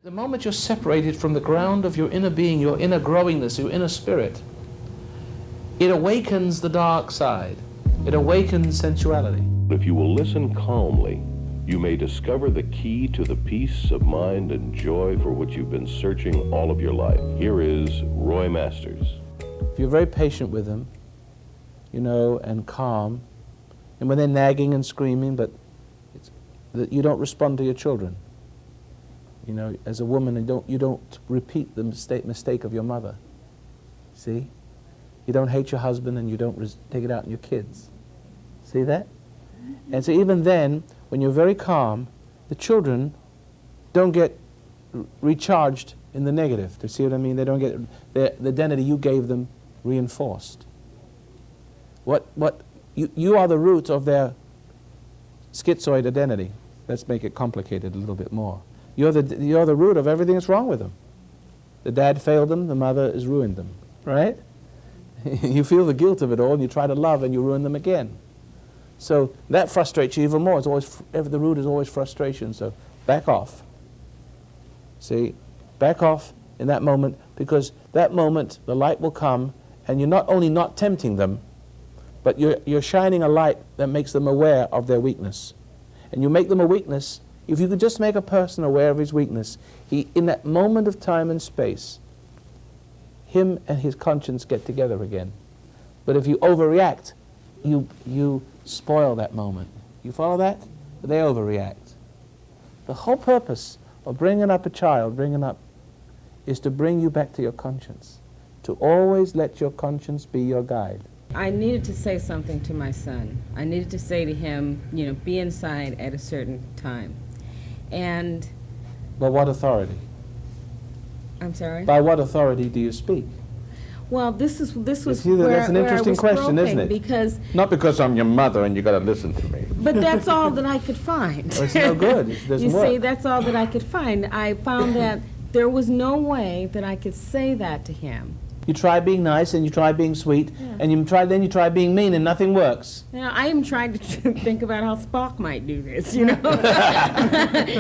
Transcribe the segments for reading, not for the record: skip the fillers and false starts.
The moment you're separated from the ground of your inner being, your inner growingness, your inner spirit, it awakens the dark side. It awakens sensuality. If you will listen calmly, you may discover the key to the peace of mind and joy for which you've been searching all of your life. Here is Roy Masters. If you're very patient with them, you know, and calm, and when they're nagging and screaming, but that you don't respond to your children. You know, as a woman, you don't repeat the mistake of your mother. See? You don't hate your husband and you don't take it out on your kids. See that? And so even then, when you're very calm, the children don't get recharged in the negative. Do you see what I mean? They don't get the identity you gave them reinforced. You are the root of their schizoid identity. Let's make it complicated a little bit more. You're the root of everything that's wrong with them. The dad failed them, the mother has ruined them, right? You feel the guilt of it all, and you try to love, and you ruin them again. So that frustrates you even more. The root is always frustration. So back off. See, back off in that moment, because that moment the light will come, and you're not only not tempting them, but you're shining a light that makes them aware of their weakness. And you make them a weakness. If you could just make a person aware of his weakness, in that moment of time and space, him and his conscience get together again. But if you overreact, you spoil that moment. You follow that? They overreact. The whole purpose of bringing up a child, is to bring you back to your conscience. To always let your conscience be your guide. I needed to say something to my son. I needed to say to him, be inside at a certain time. And... By what authority? I'm sorry? By what authority do you speak? Well, this was that's an where interesting I was question, groping, isn't it? Because... Not because I'm your mother and you got to listen to me. But that's all that I could find. Well, it's no good. It doesn't work. You see, that's all that I could find. I found that there was no way that I could say that to him. You try being nice and you try being sweet, and then you try being mean and nothing works. I am trying to think about how Spock might do this,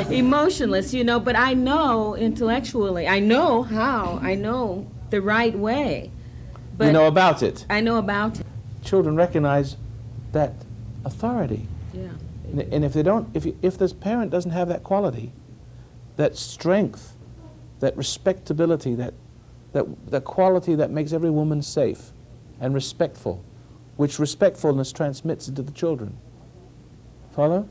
Emotionless, but I know intellectually, I know how, I know the right way. But you know about it. I know about it. Children recognize that authority. Yeah. And if they don't, if this parent doesn't have that quality, that strength, that respectability, that quality that makes every woman safe and respectful, which respectfulness transmits into the children. Follow?